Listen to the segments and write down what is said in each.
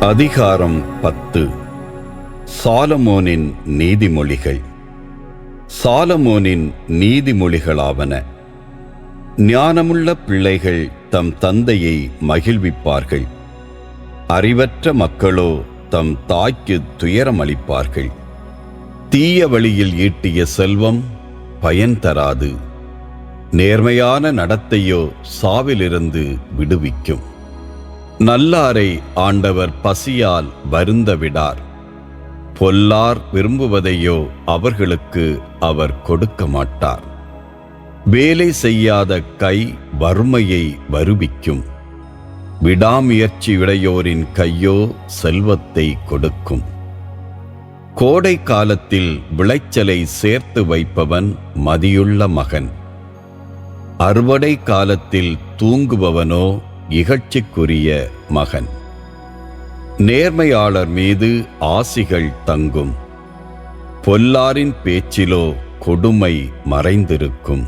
அதிகாரம் 10. சாலமோனின் நீதிமொழிகள். சாலமோனின் நீதிமொழிகளாவன: ஞானமுள்ள பிள்ளைகள் தம் தந்தையை மகிழ்விப்பார்கள், அறிவற்ற மக்களோ தம் தாய்க்கு துயரமளிப்பார்கள். தீய வழியில் ஈட்டிய செல்வம் பயன் தராது, நேர்மையான நடத்தையோ சாவிலிருந்து விடுவிக்கும். நல்லாரை ஆண்டவர் பசியால் வருந்த விடார், பொல்லார் விரும்புவதையோ அவர்களுக்கு அவர் கொடுக்க மாட்டார். வேலை செய்யாத கை வறுமையை வருவிக்கும், விடாமுயற்சியுடையோரின் கையோ செல்வத்தை கொடுக்கும். கோடை காலத்தில் விளைச்சலை சேர்த்து வைப்பவன் மதியுள்ள மகன், அறுவடை காலத்தில் தூங்குபவனோ இகழ்ச்சிக்குரிய மகன். நேர்மையாளர் மீது ஆசிகள் தங்கும், பொல்லாரின் பேச்சிலோ கொடுமை மறைந்திருக்கும்.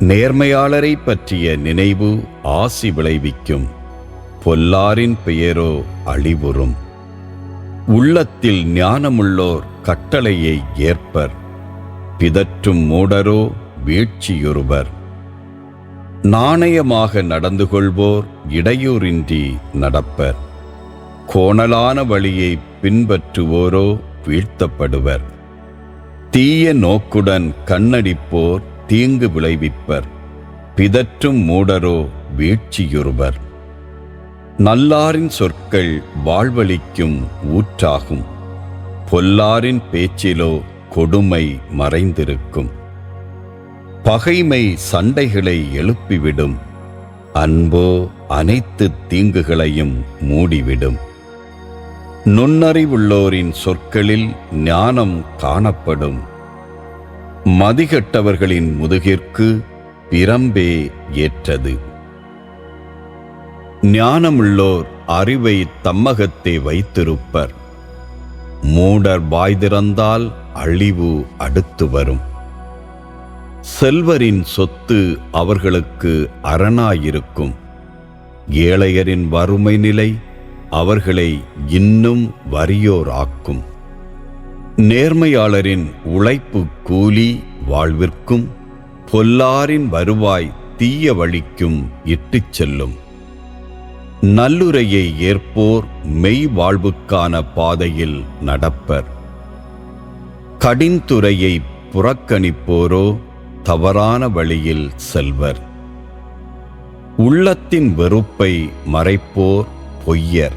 நேர்மையாளரை பற்றிய நினைவு ஆசி விளைவிக்கும், பொல்லாரின் பெயரோ அழிவுறும். உள்ளத்தில் ஞானமுள்ளோர் கட்டளையை ஏற்பர், பிதற்றும் மூடரோ வீழ்ச்சியுறுவர். நாணயமாக நடந்து கொள்வோர் இடையூறின்றி நடப்பர், கோணலான வழியை பின்பற்றுவோரோ வீழ்த்தப்படுவர். தீய நோக்குடன் கண்ணடிப்போர் தீங்கு விளைவிப்பர், பிதற்றும் மூடரோ வீழ்ச்சியுறுவர். நல்லாரின் சொற்கள் வாழ்வளிக்கும் ஊற்றாகும், பொல்லாரின் பேச்சிலோ கொடுமை மறைந்திருக்கும். பகைமை சண்டைகளை எழுப்பிவிடும், அன்போ அனைத்து தீங்குகளையும் மூடிவிடும். நுண்ணறிவுள்ளோரின் சொற்களில் ஞானம் காணப்படும், மதிகெட்டவர்களின் முதுகிற்கு பிரம்பே ஏற்றது. ஞானமுள்ளோர் அறிவை தம்மகத்தே வைத்திருப்பர், மூடர் வாய் திறந்தால் அழிவு அடுத்து வரும். செல்வரின் சொத்து அவர்களுக்கு அரணாயிருக்கும், ஏழையரின் வறுமை நிலை அவர்களை இன்னும் வறியோர் ஆக்கும். நேர்மையாளரின் உழைப்பு கூலி வாழ்விற்கும், பொல்லாரின் வருவாய் தீய வழிக்கும் இட்டுச் செல்லும். நல்லுரையை ஏற்போர் மெய் வாழ்வுக்கான பாதையில் நடப்பர், கடிந்துரையை புறக்கணிப்போரோ தவறான வழியில் செல்வர். உள்ளத்தின் வெறுப்பை மறைப்போர் பொய்யர்,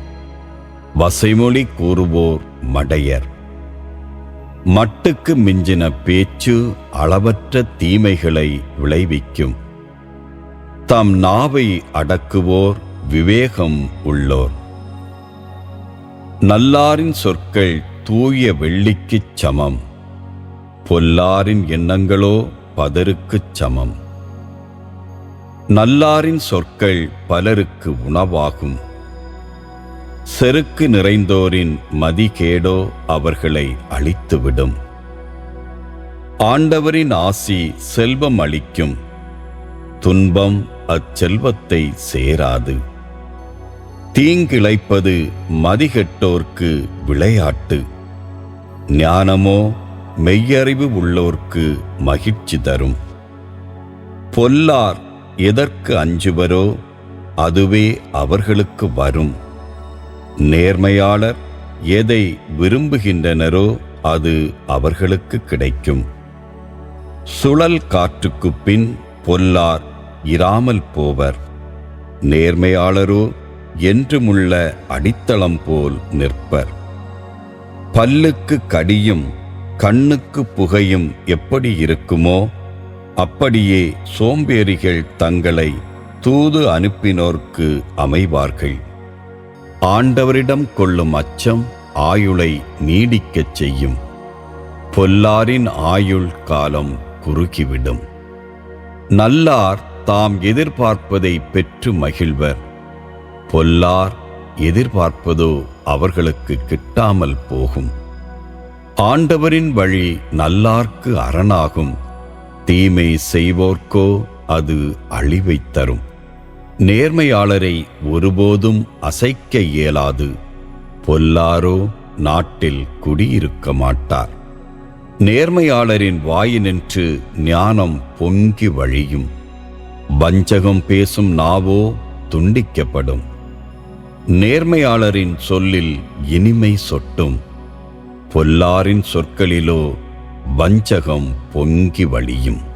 வசைமொழி கூறுவோர் மடையர். மட்டுக்கு மிஞ்சின பேச்சு அளவற்ற தீமைகளை விளைவிக்கும், தம் நாவை அடக்குவோர் விவேகம் உள்ளோர். நல்லாரின் சொற்கள் தூய வெள்ளிக்குச் சமம், பொல்லாரின் எண்ணங்களோ பதருக்குச் சமம். நல்லாரின் சொற்கள் பலருக்கு உணவாகும், செருக்கு நிறைந்தோரின் மதிகேடோ அவர்களை அழித்துவிடும். ஆண்டவரின் ஆசி செல்வம் அளிக்கும், துன்பம் அச்செல்வத்தை சேராது. தீங்கிழைப்பது மதிகெட்டோர்க்கு விளையாட்டு, ஞானமோ மெய்யறிவு உள்ளோர்க்கு மகிழ்ச்சி தரும். பொல்லார் எதற்கு அஞ்சுவரோ அதுவே அவர்களுக்கு வரும், நேர்மையாளர் எதை விரும்புகின்றனரோ அது அவர்களுக்கு கிடைக்கும். சுழல் காற்றுக்குப் பின் பொல்லார் இராமல் போவர், நேர்மையாளரோ என்றுமுள்ள அடித்தளம் போல் நிற்பர். பல்லுக்கு கடியும் கண்ணுக்கு புகையும் எப்படி இருக்குமோ அப்படியே சோம்பேறிகள் தங்களை தூது அனுப்பினோர்க்கு அமைவார்கள். ஆண்டவரிடம் கொள்ளும் அச்சம் ஆயுளை நீடிக்கச் செய்யும், பொல்லாரின் ஆயுள் காலம் குறுகிவிடும். நல்லார் தாம் எதிர்பார்ப்பதை பெற்று மகிழ்வர், பொல்லார் எதிர்பார்ப்பதோ அவர்களுக்கு கிட்டாமல் போகும். ஆண்டவரின் வழி நல்லார்க்கு அரணாகும், தீமை செய்வோர்க்கோ அது அழிவைத் தரும். நேர்மையாளரை ஒருபோதும் அசைக்க இயலாது. பொல்லாரோ நாட்டில் குடியிருக்க மாட்டார். நேர்மையாளரின் வாயினின்று ஞானம் பொங்கி வழியும். வஞ்சகம் பேசும் நாவோ துண்டிக்கப்படும். நேர்மையாளரின் சொல்லில் இனிமை சொட்டும். பொல்லாரின் சொற்களிலோ வஞ்சகம் பொங்கி வழியும்.